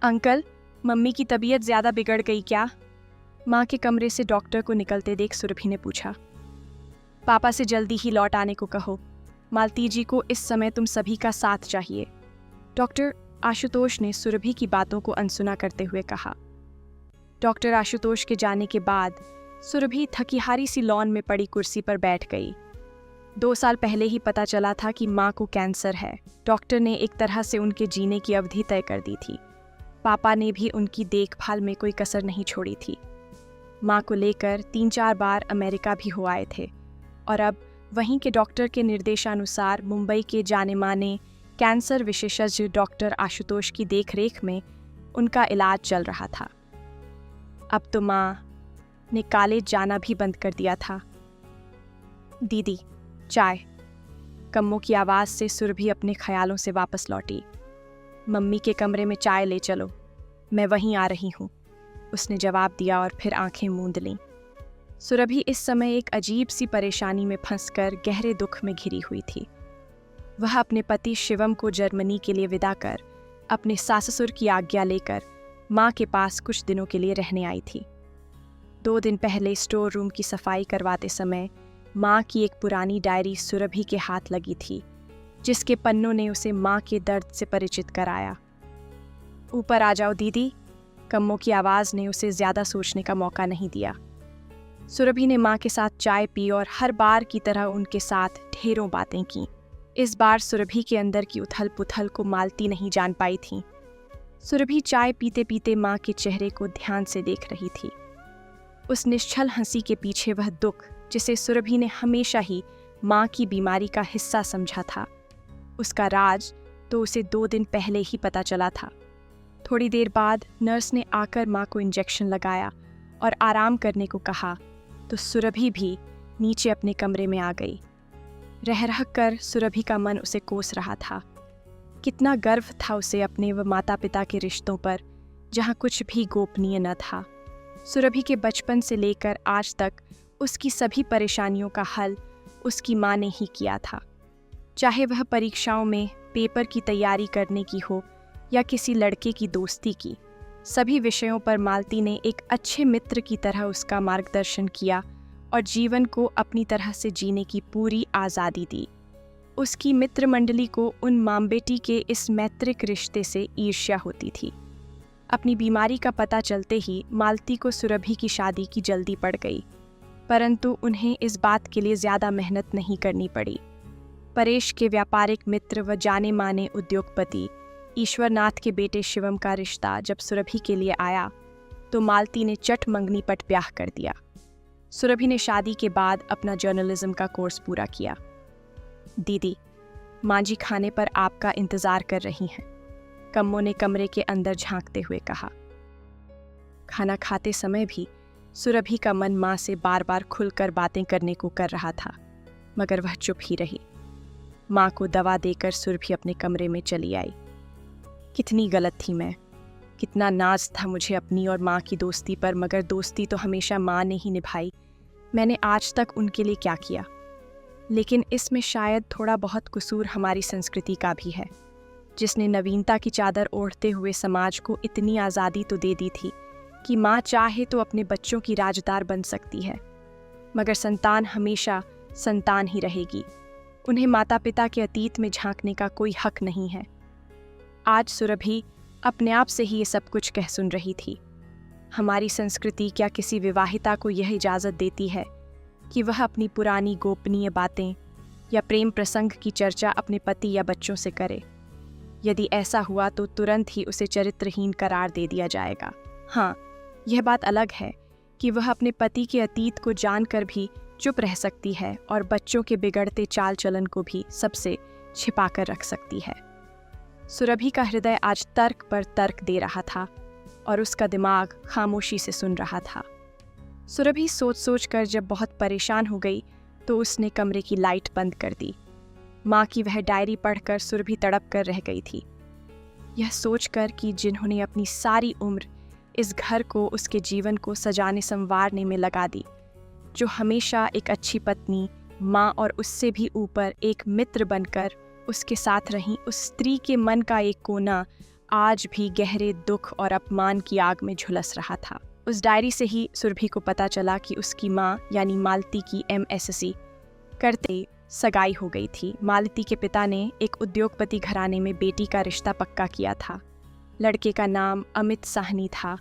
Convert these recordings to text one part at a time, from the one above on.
Uncle, mummy की तबीयत ज़्यादा बिगड़ गई क्या? माँ के कमरे से डॉक्टर को निकलते देख सुरभि ने पूछा। पापा से जल्दी ही लौट आने को कहो। मालती जी को इस समय तुम सभी का साथ चाहिए। डॉक्टर आशुतोष ने सुरभि की बातों को अनसुना करते हुए कहा। डॉक्टर आशुतोष के जाने के बाद सुरभि थकीहारी सी लॉन में पड़ी कुर्सी पर बैठ गई। 2 साल पहले ही पता चला था कि माँ को कैंसर है। डॉक्टर ने एक तरह से उनके जीने की अवधि तय कर दी थी। पापा ने भी उनकी देखभाल में कोई कसर नहीं छोड़ी थी। माँ को लेकर 3-4 बार अमेरिका भी हो आए थे और अब वहीं के डॉक्टर के निर्देशानुसार मुंबई के जाने माने कैंसर विशेषज्ञ डॉक्टर आशुतोष की देखरेख में उनका इलाज चल रहा था। अब तो माँ ने कॉलेज जाना भी बंद कर दिया था। दीदी, चाय। कम्मो की आवाज़ से सुरभि अपने ख्यालों से वापस लौटी। मम्मी के कमरे में चाय ले चलो, मैं वहीं आ रही हूँ, उसने जवाब दिया और फिर आंखें मूंद लीं। सुरभि इस समय एक अजीब सी परेशानी में फंसकर गहरे दुख में घिरी हुई थी। वह अपने पति शिवम को जर्मनी के लिए विदा कर अपने साससुर की आज्ञा लेकर माँ के पास कुछ दिनों के लिए रहने आई थी। 2 दिन पहले स्टोर रूम की सफाई करवाते समय माँ की एक पुरानी डायरी सुरभि के हाथ लगी थी, जिसके पन्नों ने उसे माँ के दर्द से परिचित कराया। ऊपर आ जाओ दीदी, कम्मो की आवाज़ ने उसे ज़्यादा सोचने का मौका नहीं दिया। सुरभि ने माँ के साथ चाय पी और हर बार की तरह उनके साथ ढेरों बातें की। इस बार सुरभि के अंदर की उथल पुथल को मालती नहीं जान पाई थी। सुरभि चाय पीते पीते माँ के चेहरे को ध्यान से देख रही थी। उस निश्चल हंसी के पीछे वह दुख जिसे सुरभि ने हमेशा ही माँ की बीमारी का हिस्सा समझा था, उसका राज तो उसे 2 दिन पहले ही पता चला था। थोड़ी देर बाद नर्स ने आकर माँ को इंजेक्शन लगाया और आराम करने को कहा तो सुरभि भी नीचे अपने कमरे में आ गई। रह रह कर सुरभि का मन उसे कोस रहा था। कितना गर्व था उसे अपने व माता पिता के रिश्तों पर, जहाँ कुछ भी गोपनीय न था। सुरभि के बचपन से लेकर आज तक उसकी सभी परेशानियों का हल उसकी माँ ने ही किया था। चाहे वह परीक्षाओं में पेपर की तैयारी करने की हो या किसी लड़के की दोस्ती की, सभी विषयों पर मालती ने एक अच्छे मित्र की तरह उसका मार्गदर्शन किया और जीवन को अपनी तरह से जीने की पूरी आज़ादी दी। उसकी मित्र मंडली को उन माम बेटी के इस मैत्रिक रिश्ते से ईर्ष्या होती थी। अपनी बीमारी का पता चलते ही मालती को सुरभि की शादी की जल्दी पड़ गई, परंतु उन्हें इस बात के लिए ज़्यादा मेहनत नहीं करनी पड़ी। परेश के व्यापारिक मित्र व जाने माने उद्योगपति ईश्वरनाथ के बेटे शिवम का रिश्ता जब सुरभि के लिए आया तो मालती ने चट मंगनी पट ब्याह कर दिया। सुरभि ने शादी के बाद अपना जर्नलिज्म का कोर्स पूरा किया। दीदी, माँ जी खाने पर आपका इंतज़ार कर रही हैं, कम्मो ने कमरे के अंदर झांकते हुए कहा। खाना खाते समय भी सुरभि का मन माँ से बार बार खुलकर बातें करने को कर रहा था, मगर वह चुप ही रही। माँ को दवा देकर सुरभि अपने कमरे में चली आई। कितनी गलत थी मैं, कितना नाज था मुझे अपनी और माँ की दोस्ती पर, मगर दोस्ती तो हमेशा माँ ने ही निभाई। मैंने आज तक उनके लिए क्या किया? लेकिन इसमें शायद थोड़ा बहुत कसूर हमारी संस्कृति का भी है, जिसने नवीनता की चादर ओढ़ते हुए समाज को इतनी आज़ादी तो दे दी थी कि माँ चाहे तो अपने बच्चों की राजदार बन सकती है, मगर संतान हमेशा संतान ही रहेगी। उन्हें माता पिता के अतीत में झांकने का कोई हक नहीं है। आज सुरभि अपने आप से ही ये सब कुछ कह सुन रही थी। हमारी संस्कृति क्या किसी विवाहिता को यह इजाज़त देती है कि वह अपनी पुरानी गोपनीय बातें या प्रेम प्रसंग की चर्चा अपने पति या बच्चों से करे? यदि ऐसा हुआ तो तुरंत ही उसे चरित्रहीन करार दे दिया जाएगा। हाँ, यह बात अलग है कि वह अपने पति के अतीत को जानकर भी चुप रह सकती है और बच्चों के बिगड़ते चाल चलन को भी सबसे छिपा कर रख सकती है। सुरभि का हृदय आज तर्क पर तर्क दे रहा था और उसका दिमाग खामोशी से सुन रहा था। सुरभि सोच सोच कर जब बहुत परेशान हो गई तो उसने कमरे की लाइट बंद कर दी। माँ की वह डायरी पढ़कर सुरभि तड़प कर रह गई थी, यह सोचकर कि जिन्होंने अपनी सारी उम्र इस घर को, उसके जीवन को सजाने संवारने में लगा दी, जो हमेशा एक अच्छी पत्नी, माँ और उससे भी ऊपर एक मित्र बनकर उसके साथ रहीं, उस स्त्री के मन का एक कोना आज भी गहरे दुख और अपमान की आग में झुलस रहा था। उस डायरी से ही सुरभि को पता चला कि उसकी माँ यानी मालती की MSc करते सगाई हो गई थी। मालती के पिता ने एक उद्योगपति घराने में बेटी का रिश्ता पक्का किया था। लड़के का नाम अमित साहनी था।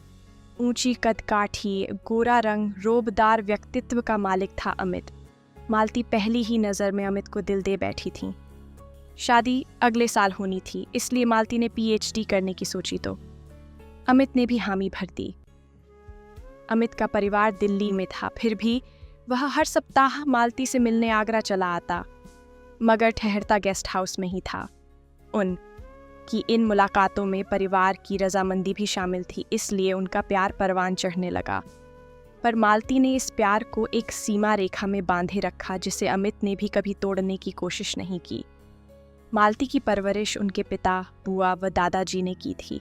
ऊंची कदकाठी, गोरा रंग, रोबदार व्यक्तित्व का मालिक था अमित। मालती पहली ही नज़र में अमित को दिल दे बैठी थी। शादी अगले साल होनी थी, इसलिए मालती ने PhD करने की सोची तो अमित ने भी हामी भर दी। अमित का परिवार दिल्ली में था, फिर भी वह हर सप्ताह मालती से मिलने आगरा चला आता, मगर ठहरता गेस्ट हाउस में ही था। उनकी इन मुलाकातों में परिवार की रजामंदी भी शामिल थी, इसलिए उनका प्यार परवान चढ़ने लगा। पर मालती ने इस प्यार को एक सीमा रेखा में बांधे रखा, जिसे अमित ने भी कभी तोड़ने की कोशिश नहीं की। मालती की परवरिश उनके पिता, बुआ व दादाजी ने की थी।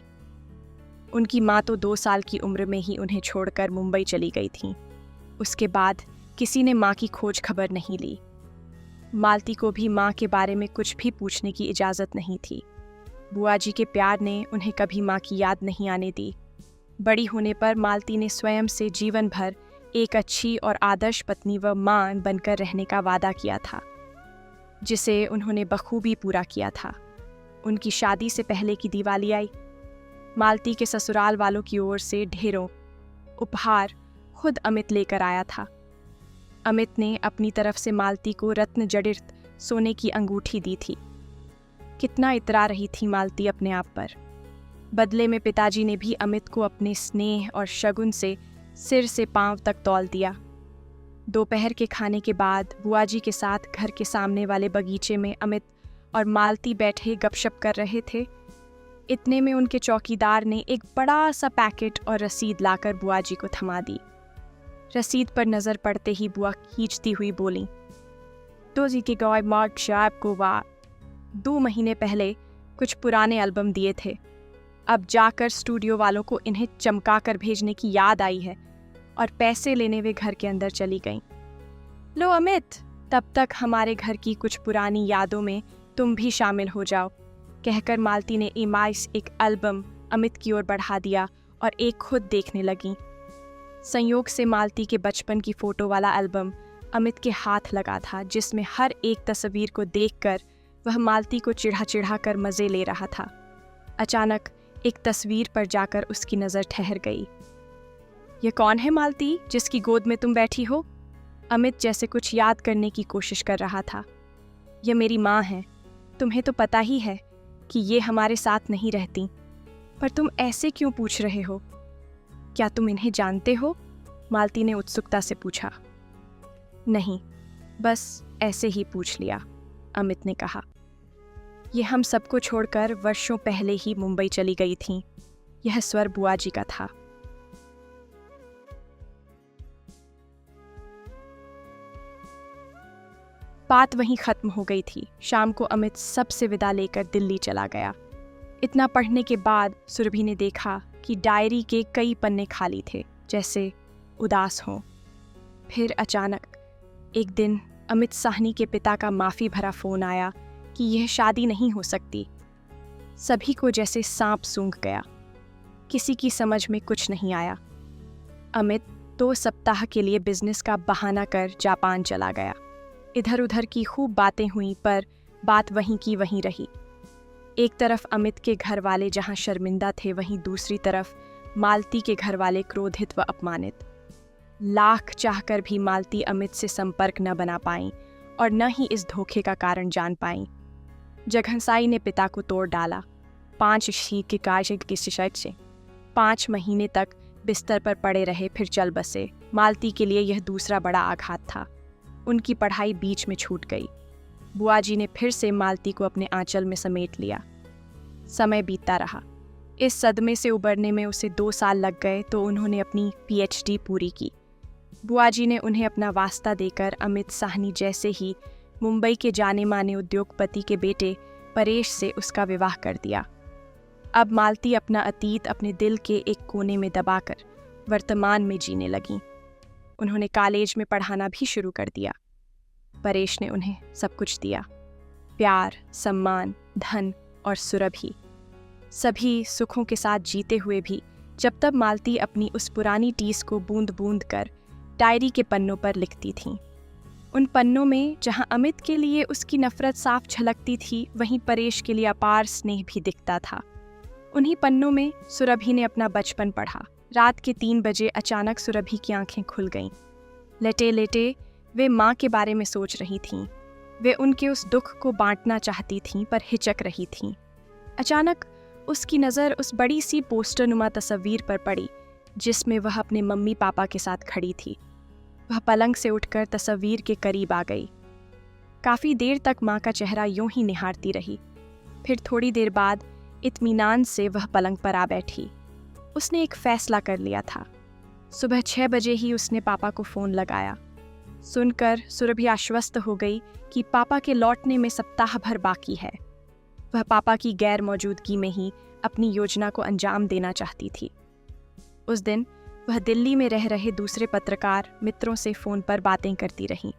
उनकी माँ तो 2 साल की उम्र में ही उन्हें छोड़कर मुंबई चली गई थीं। उसके बाद किसी ने माँ की खोज खबर नहीं ली। मालती को भी माँ के बारे में कुछ भी पूछने की इजाज़त नहीं थी। बुआ जी के प्यार ने उन्हें कभी माँ की याद नहीं आने दी। बड़ी होने पर मालती ने स्वयं से जीवन भर एक अच्छी और आदर्श पत्नी व माँ बनकर रहने का वादा किया था, जिसे उन्होंने बखूबी पूरा किया था। उनकी शादी से पहले की दिवाली आई। मालती के ससुराल वालों की ओर से ढेरों उपहार खुद अमित लेकर आया था। अमित ने अपनी तरफ से मालती को रत्न जड़ित सोने की अंगूठी दी थी। कितना इतरा रही थी मालती अपने आप पर। बदले में पिताजी ने भी अमित को अपने स्नेह और शगुन से सिर से पांव तक तौल दिया। दोपहर के खाने के बाद बुआ जी के साथ घर के सामने वाले बगीचे में अमित और मालती बैठे गपशप कर रहे थे। इतने में उनके चौकीदार ने एक बड़ा सा पैकेट और रसीद लाकर बुआ जी को थमा दी। रसीद पर नज़र पड़ते ही बुआ खींचती हुई बोली, तो जी के गाय मार्क शायब को 2 महीने पहले कुछ पुराने एल्बम दिए थे। अब जाकर स्टूडियो वालों को इन्हें चमका कर भेजने की याद आई है और पैसे लेने वे घर के अंदर चली गईं। लो अमित, तब तक हमारे घर की कुछ पुरानी यादों में तुम भी शामिल हो जाओ, कहकर मालती ने इमाइस एक एल्बम अमित की ओर बढ़ा दिया और एक खुद देखने लगी। संयोग से मालती के बचपन की फ़ोटो वाला एल्बम अमित के हाथ लगा था, जिसमें हर एक तस्वीर को देखकर वह मालती को चिढ़ा चिढ़ा कर मज़े ले रहा था। अचानक एक तस्वीर पर जाकर उसकी नज़र ठहर गई। ये कौन है मालती, जिसकी गोद में तुम बैठी हो? अमित जैसे कुछ याद करने की कोशिश कर रहा था। यह मेरी माँ है। तुम्हें तो पता ही है कि ये हमारे साथ नहीं रहती, पर तुम ऐसे क्यों पूछ रहे हो? क्या तुम इन्हें जानते हो? मालती ने उत्सुकता से पूछा। नहीं, बस ऐसे ही पूछ लिया, अमित ने कहा। ये हम सबको छोड़कर वर्षों पहले ही मुंबई चली गई थीं। यह स्वर बुआ जी का था। बात वहीं खत्म हो गई थी। शाम को अमित सबसे विदा लेकर दिल्ली चला गया। इतना पढ़ने के बाद सुरभि ने देखा कि डायरी के कई पन्ने खाली थे, जैसे उदास हों। फिर अचानक एक दिन अमित साहनी के पिता का माफ़ी भरा फ़ोन आया कि यह शादी नहीं हो सकती। सभी को जैसे सांप सूंघ गया। किसी की समझ में कुछ नहीं आया। अमित 2 सप्ताह के लिए बिजनेस का बहाना कर जापान चला गया। इधर उधर की खूब बातें हुई, पर बात वहीं की वहीं रही। एक तरफ अमित के घर वाले जहां शर्मिंदा थे, वहीं दूसरी तरफ मालती के घर वाले क्रोधित व अपमानित। लाख चाहकर भी मालती अमित से संपर्क न बना पाईं और न ही इस धोखे का कारण जान पाईं। जघनसाई ने पिता को तोड़ डाला। 5 शीत के काज की शिकायत से 5 महीने तक बिस्तर पर पड़े रहे, फिर चल बसे। मालती के लिए यह दूसरा बड़ा आघात था। उनकी पढ़ाई बीच में छूट गई। बुआ जी ने फिर से मालती को अपने आंचल में समेट लिया। समय बीतता रहा। इस सदमे से उबरने में उसे 2 साल लग गए तो उन्होंने अपनी PhD पूरी की। बुआ जी ने उन्हें अपना वास्ता देकर अमित साहनी जैसे ही मुंबई के जाने माने उद्योगपति के बेटे परेश से उसका विवाह कर दिया। अब मालती अपना अतीत अपने दिल के एक कोने में दबाकर वर्तमान में जीने लगीं। उन्होंने कॉलेज में पढ़ाना भी शुरू कर दिया। परेश ने उन्हें सब कुछ दिया, प्यार, सम्मान, धन और सुरभि। सभी सुखों के साथ जीते हुए भी जब तब मालती अपनी उस पुरानी टीस को बूंद बूंद कर डायरी के पन्नों पर लिखती थीं। उन पन्नों में जहां अमित के लिए उसकी नफरत साफ झलकती थी, वहीं परेश के लिए अपार स्नेह भी दिखता था। उन्हीं पन्नों में सुरभि ने अपना बचपन पढ़ा। रात के 3 बजे अचानक सुरभि की आंखें खुल गईं। लेटे लेटे वे माँ के बारे में सोच रही थीं। वे उनके उस दुख को बांटना चाहती थीं, पर हिचक रही थीं। अचानक उसकी नज़र उस बड़ी सी पोस्टरनुमा तस्वीर पर पड़ी जिसमें वह अपने मम्मी पापा के साथ खड़ी थी। वह पलंग से उठकर तस्वीर के करीब आ गई। काफ़ी देर तक माँ का चेहरा यूं ही निहारती रही। फिर थोड़ी देर बाद इत्मीनान से वह पलंग पर आ बैठी। उसने एक फैसला कर लिया था। सुबह 6 बजे ही उसने पापा को फ़ोन लगाया। सुनकर सुरभि आश्वस्त हो गई कि पापा के लौटने में सप्ताह भर बाकी है। वह पापा की गैर मौजूदगी में ही अपनी योजना को अंजाम देना चाहती थी। उस दिन वह दिल्ली में रह रहे दूसरे पत्रकार मित्रों से फ़ोन पर बातें करती रहीं।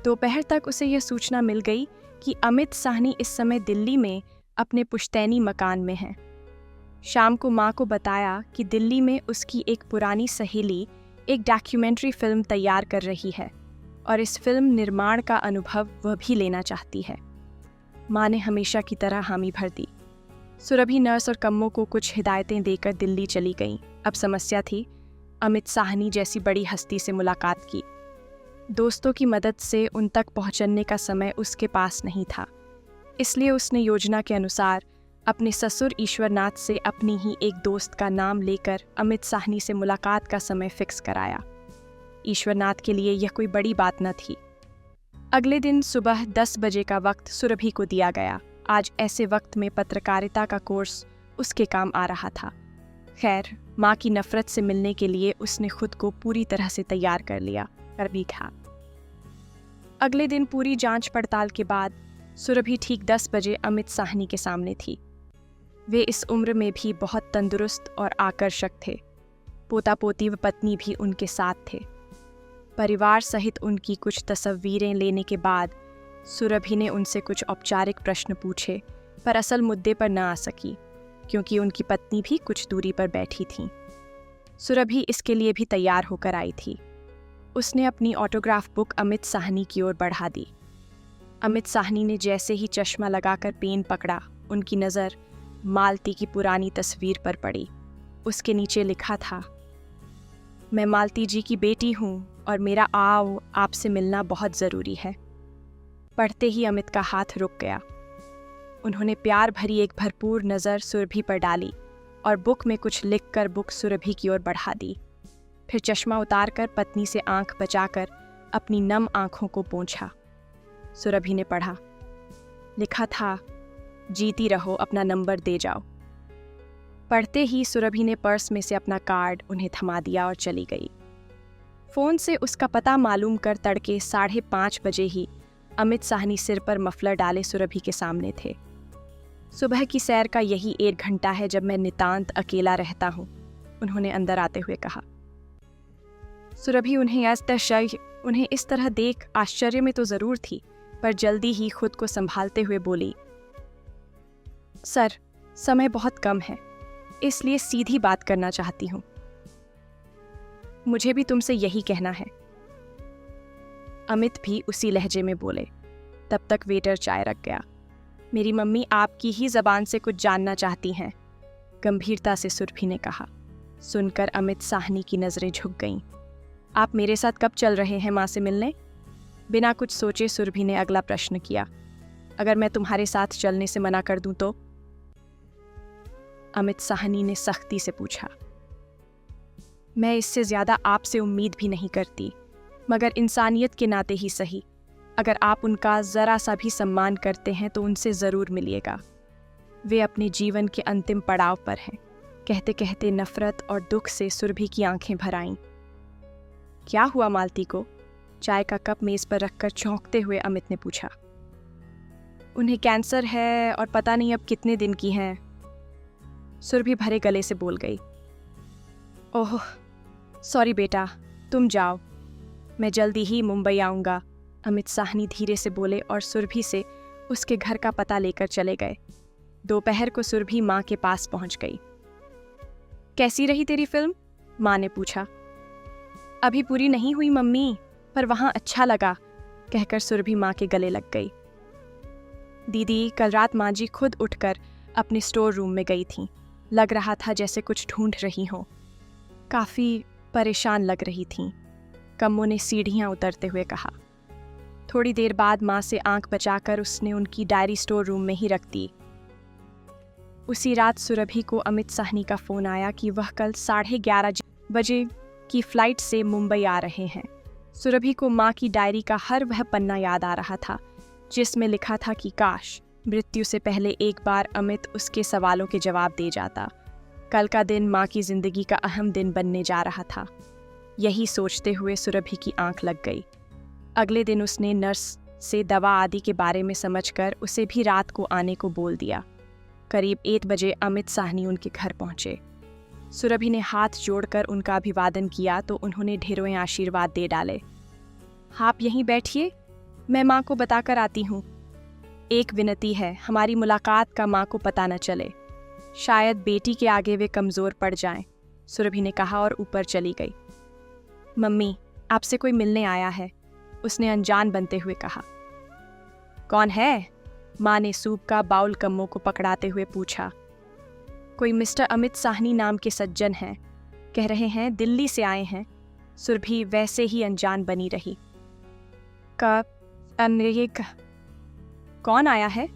दोपहर तक उसे यह सूचना मिल गई कि अमित साहनी इस समय दिल्ली में अपने पुश्तैनी मकान में हैं। शाम को माँ को बताया कि दिल्ली में उसकी एक पुरानी सहेली एक डॉक्यूमेंट्री फिल्म तैयार कर रही है और इस फिल्म निर्माण का अनुभव वह भी लेना चाहती है। माँ ने हमेशा की तरह हामी भर दी। सुरभि नर्स और कम्मों को कुछ हिदायतें देकर दिल्ली चली गईं। अब समस्या थी अमित साहनी जैसी बड़ी हस्ती से मुलाकात की। दोस्तों की मदद से उन तक पहुंचने का समय उसके पास नहीं था, इसलिए उसने योजना के अनुसार अपने ससुर ईश्वरनाथ से अपनी ही एक दोस्त का नाम लेकर अमित साहनी से मुलाकात का समय फिक्स कराया। ईश्वरनाथ के लिए यह कोई बड़ी बात न थी। अगले दिन सुबह 10 बजे का वक्त सुरभि को दिया गया। आज ऐसे वक्त में पत्रकारिता का कोर्स उसके काम आ रहा था। खैर, माँ की नफरत से मिलने के लिए उसने खुद को पूरी तरह से तैयार कर लिया, कर भी था। अगले दिन पूरी जांच पड़ताल के बाद सुरभि ठीक 10 बजे अमित साहनी के सामने थी। वे इस उम्र में भी बहुत तंदुरुस्त और आकर्षक थे। पोता पोती व पत्नी भी उनके साथ थे। परिवार सहित उनकी कुछ तस्वीरें लेने के बाद सुरभि ने उनसे कुछ औपचारिक प्रश्न पूछे, पर असल मुद्दे पर न आ सकी क्योंकि उनकी पत्नी भी कुछ दूरी पर बैठी थीं। सुरभि इसके लिए भी तैयार होकर आई थी। उसने अपनी ऑटोग्राफ बुक अमित साहनी की ओर बढ़ा दी। अमित साहनी ने जैसे ही चश्मा लगाकर पेन पकड़ा, उनकी नज़र मालती की पुरानी तस्वीर पर पड़ी। उसके नीचे लिखा था, मैं मालती जी की बेटी हूँ और मेरा आपसे मिलना बहुत ज़रूरी है। पढ़ते ही अमित का हाथ रुक गया। उन्होंने प्यार भरी एक भरपूर नज़र सुरभि पर डाली और बुक में कुछ लिखकर बुक सुरभि की ओर बढ़ा दी। फिर चश्मा उतारकर पत्नी से आंख बचाकर अपनी नम आंखों को पोंछा। सुरभि ने पढ़ा। लिखा था, जीती रहो, अपना नंबर दे जाओ। पढ़ते ही सुरभि ने पर्स में से अपना कार्ड उन्हें थमा दिया और चली गई। फ़ोन से उसका पता मालूम कर तड़के 5:30 बजे ही अमित साहनी सिर पर मफलर डाले सुरभि के सामने थे। सुबह की सैर का यही 1 घंटा है जब मैं नितांत अकेला रहता हूँ, उन्होंने अंदर आते हुए कहा। सुरभि उन्हें इस तरह देख आश्चर्य में तो ज़रूर थी, पर जल्दी ही खुद को संभालते हुए बोली, सर, समय बहुत कम है, इसलिए सीधी बात करना चाहती हूँ। मुझे भी तुमसे यही कहना है। अमित भी उसी लहजे में बोले। तब तक वेटर चाय रख गया। मेरी मम्मी आपकी ही ज़बान से कुछ जानना चाहती हैं, गंभीरता से सुरभि ने कहा। सुनकर अमित साहनी की नज़रें झुक गईं। आप मेरे साथ कब चल रहे हैं माँ से मिलने? बिना कुछ सोचे सुरभि ने अगला प्रश्न किया। अगर मैं तुम्हारे साथ चलने से मना कर दूं तो? अमित साहनी ने सख्ती से पूछा। मैं इससे ज़्यादा आपसे उम्मीद भी नहीं करती, मगर इंसानियत के नाते ही सही, अगर आप उनका ज़रा सा भी सम्मान करते हैं तो उनसे ज़रूर मिलिएगा। वे अपने जीवन के अंतिम पड़ाव पर हैं। कहते कहते नफ़रत और दुख से सुरभि की आंखें भर आईं। क्या हुआ मालती को? चाय का कप मेज़ पर रखकर चौंकते हुए अमित ने पूछा। उन्हें कैंसर है और पता नहीं अब कितने दिन की हैं, सुरभि भरे गले से बोल गई। ओह, सॉरी बेटा, तुम जाओ, मैं जल्दी ही मुंबई आऊँगा, अमित साहनी धीरे से बोले और सुरभि से उसके घर का पता लेकर चले गए। दोपहर को सुरभि माँ के पास पहुंच गई। कैसी रही तेरी फिल्म? माँ ने पूछा। अभी पूरी नहीं हुई मम्मी, पर वहां अच्छा लगा, कहकर सुरभि माँ के गले लग गई। दीदी, कल रात माँ जी खुद उठकर अपने स्टोर रूम में गई थीं। लग रहा था जैसे कुछ ढूंढ रही हों। काफ़ी परेशान लग रही थीं, कम्मो ने सीढ़ियाँ उतरते हुए कहा। थोड़ी देर बाद माँ से आंख बचाकर उसने उनकी डायरी स्टोर रूम में ही रख दी। उसी रात सुरभि को अमित साहनी का फ़ोन आया कि वह कल 11:30 बजे की फ़्लाइट से मुंबई आ रहे हैं। सुरभि को माँ की डायरी का हर वह पन्ना याद आ रहा था जिसमें लिखा था कि काश मृत्यु से पहले एक बार अमित उसके सवालों के जवाब दे जाता। कल का दिन माँ की जिंदगी का अहम दिन बनने जा रहा था। यही सोचते हुए सुरभि की आंख लग गई। अगले दिन उसने नर्स से दवा आदि के बारे में समझकर उसे भी रात को आने को बोल दिया। करीब 1 बजे अमित साहनी उनके घर पहुंचे। सुरभि ने हाथ जोड़कर उनका अभिवादन किया तो उन्होंने ढेरों आशीर्वाद दे डाले। आप यहीं बैठिए, मैं माँ को बताकर आती हूँ। एक विनती है, हमारी मुलाकात का माँ को पता न चले, शायद बेटी के आगे वे कमज़ोर पड़ जाएं, सुरभि ने कहा और ऊपर चली गई। मम्मी, आपसे कोई मिलने आया है, उसने अनजान बनते हुए कहा। कौन है? माँ ने सूप का बाउल कम्मो को पकड़ाते हुए पूछा। कोई मिस्टर अमित साहनी नाम के सज्जन हैं, कह रहे हैं दिल्ली से आए हैं। सुरभि वैसे ही अनजान बनी रही। कौन आया है?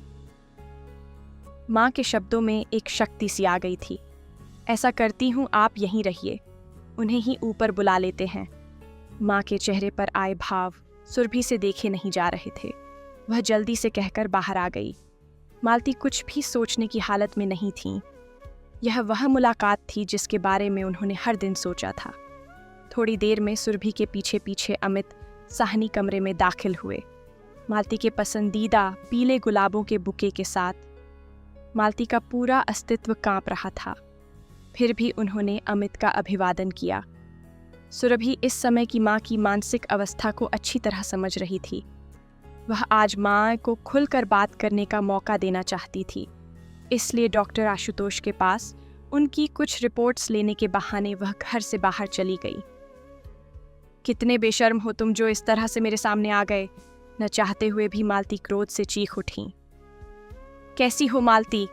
माँ के शब्दों में एक शक्ति सी आ गई थी। ऐसा करती हूँ, आप यहीं रहिए, उन्हें ही ऊपर बुला लेते हैं। माँ के चेहरे पर आए भाव सुरभि से देखे नहीं जा रहे थे। वह जल्दी से कहकर बाहर आ गई। मालती कुछ भी सोचने की हालत में नहीं थी। यह वह मुलाकात थी जिसके बारे में उन्होंने हर दिन सोचा था। थोड़ी देर में सुरभि के पीछे पीछे अमित साहनी कमरे में दाखिल हुए, मालती के पसंदीदा पीले गुलाबों के बुके के साथ। मालती का पूरा अस्तित्व कांप रहा था, फिर भी उन्होंने अमित का अभिवादन किया। सुरभि इस समय की माँ की मानसिक अवस्था को अच्छी तरह समझ रही थी। वह आज माँ को खुलकर बात करने का मौका देना चाहती थी, इसलिए डॉक्टर आशुतोष के पास उनकी कुछ रिपोर्ट्स लेने के बहाने वह घर से बाहर चली गई। कितने बेशर्म हो तुम जो इस तरह से मेरे सामने आ गए, न चाहते हुए भी मालती क्रोध से चीख उठी। कैसी हो मालती?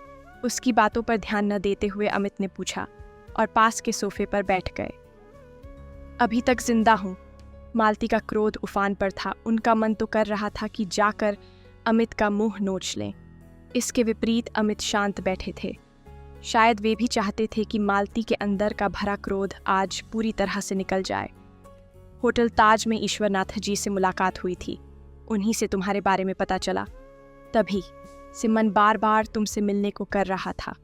उसकी बातों पर ध्यान न देते हुए अमित ने पूछा और पास के सोफे पर बैठ गए। अभी तक जिंदा हूं। मालती का क्रोध उफान पर था। उनका मन तो कर रहा था कि जाकर अमित का मुंह नोच लें। इसके विपरीत अमित शांत बैठे थे। शायद वे भी चाहते थे कि मालती के अंदर का भरा क्रोध आज पूरी तरह से निकल जाए। होटल ताज में ईश्वरनाथ जी से मुलाकात हुई थी, उन्हीं से तुम्हारे बारे में पता चला। तभी से मन बार बार तुमसे मिलने को कर रहा था।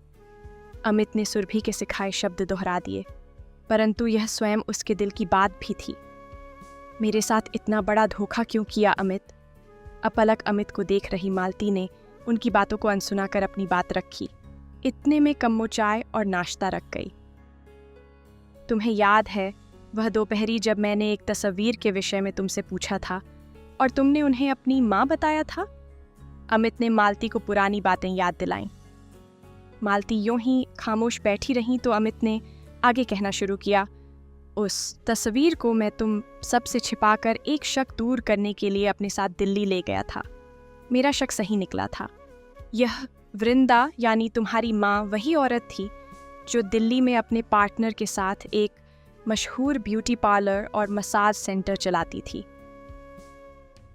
अमित ने सुरभि के सिखाए शब्द दोहरा दिए, परंतु यह स्वयं उसके दिल की बात भी थी। मेरे साथ इतना बड़ा धोखा क्यों किया अमित? अपलक अमित को देख रही मालती ने उनकी बातों को अनसुना कर अपनी बात रखी। इतने में कम्मो चाय और नाश्ता रख गई। तुम्हें याद है वह दोपहरी जब मैंने एक तस्वीर के विषय में तुमसे पूछा था और तुमने उन्हें अपनी माँ बताया था? अमित ने मालती को पुरानी बातें याद दिलाईं। मालती यूं ही खामोश बैठी रहीं तो अमित ने आगे कहना शुरू किया। उस तस्वीर को मैं तुम सबसे छिपाकर एक शक दूर करने के लिए अपने साथ दिल्ली ले गया था। मेरा शक सही निकला था। यह वृंदा यानी तुम्हारी माँ वही औरत थी जो दिल्ली में अपने पार्टनर के साथ एक मशहूर ब्यूटी पार्लर और मसाज सेंटर चलाती थी।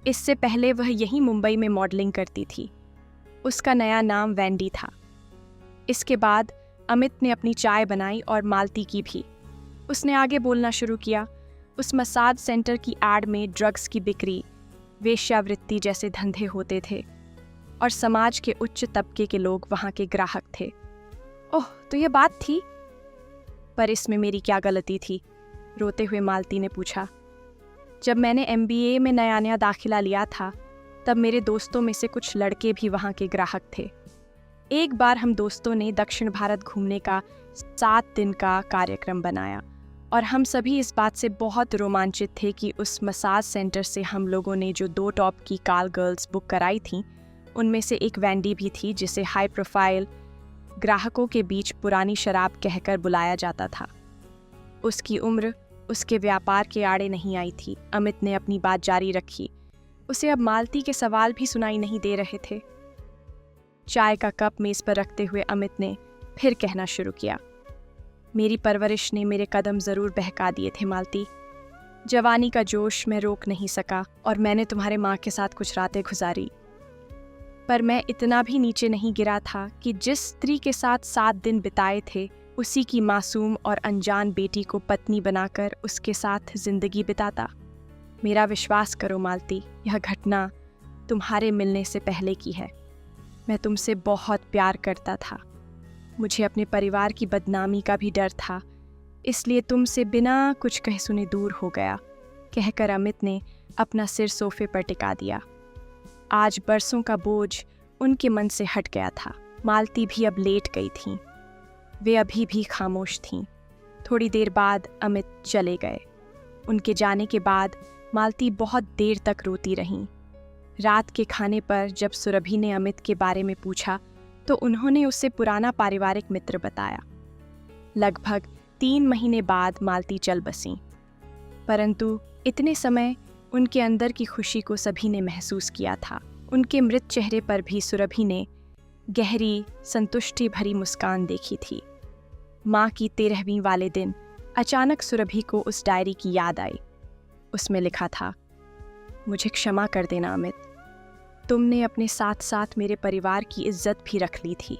इससे पहले वह यहीं मुंबई में मॉडलिंग करती थी। उसका नया नाम वैंडी था। इसके बाद अमित ने अपनी चाय बनाई और मालती की भी। उसने आगे बोलना शुरू किया। उस मसाज सेंटर की एड में ड्रग्स की बिक्री, वेश्यावृत्ति जैसे धंधे होते थे और समाज के उच्च तबके के लोग वहाँ के ग्राहक थे। ओह, तो ये बात थी। पर इसमें मेरी क्या गलती थी? रोते हुए मालती ने पूछा। जब मैंने MBA में नया नया दाखिला लिया था तब मेरे दोस्तों में से कुछ लड़के भी वहाँ के ग्राहक थे। एक बार हम दोस्तों ने दक्षिण भारत घूमने का 7 दिन का कार्यक्रम बनाया और हम सभी इस बात से बहुत रोमांचित थे कि उस मसाज सेंटर से हम लोगों ने जो 2 टॉप की कॉल गर्ल्स बुक कराई थीं, उनमें से एक वैंडी भी थी जिसे हाई प्रोफाइल ग्राहकों के बीच पुरानी शराब कहकर बुलाया जाता था। उसकी उम्र उसके व्यापार के आड़े नहीं आई थी। अमित ने अपनी बात जारी रखी। उसे अब मालती के सवाल भी सुनाई नहीं दे रहे थे। चाय का कप मेज पर रखते हुए अमित ने फिर कहना शुरू किया, मेरी परवरिश ने मेरे कदम जरूर बहका दिए थे मालती। जवानी का जोश मैं रोक नहीं सका और मैंने तुम्हारे माँ के साथ कुछ रातें गुजारी। पर मैं इतना भी नीचे नहीं गिरा था कि जिस स्त्री के साथ 7 दिन बिताए थे उसी की मासूम और अनजान बेटी को पत्नी बनाकर उसके साथ जिंदगी बिताता। मेरा विश्वास करो मालती, यह घटना तुम्हारे मिलने से पहले की है। मैं तुमसे बहुत प्यार करता था। मुझे अपने परिवार की बदनामी का भी डर था, इसलिए तुमसे बिना कुछ कहे सुने दूर हो गया, कहकर अमित ने अपना सिर सोफे पर टिका दिया। आज बरसों का बोझ उनके मन से हट गया था। मालती भी अब लेट गई थीं। वे अभी भी खामोश थीं। थोड़ी देर बाद अमित चले गए। उनके जाने के बाद मालती बहुत देर तक रोती रहीं। रात के खाने पर जब सुरभि ने अमित के बारे में पूछा तो उन्होंने उसे पुराना पारिवारिक मित्र बताया। लगभग 3 महीने बाद मालती चल बसीं, परंतु इतने समय उनके अंदर की खुशी को सभी ने महसूस किया था। उनके मृत चेहरे पर भी सुरभि ने गहरी संतुष्टि भरी मुस्कान देखी थी। माँ की 13वीं वाले दिन अचानक सुरभि को उस डायरी की याद आई। उसमें लिखा था, मुझे क्षमा कर देना अमित, तुमने अपने साथ साथ मेरे परिवार की इज्जत भी रख ली थी।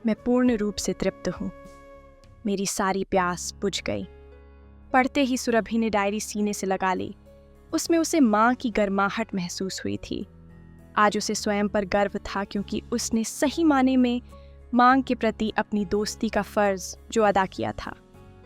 मैं पूर्ण रूप से तृप्त हूँ। मेरी सारी प्यास बुझ गई। पढ़ते ही सुरभि ने डायरी सीने से लगा ली। उसमें उसे माँ की गर्माहट महसूस हुई थी। आज उसे स्वयं पर गर्व था क्योंकि उसने सही माने में माँ के प्रति अपनी दोस्ती का फर्ज जो अदा किया था।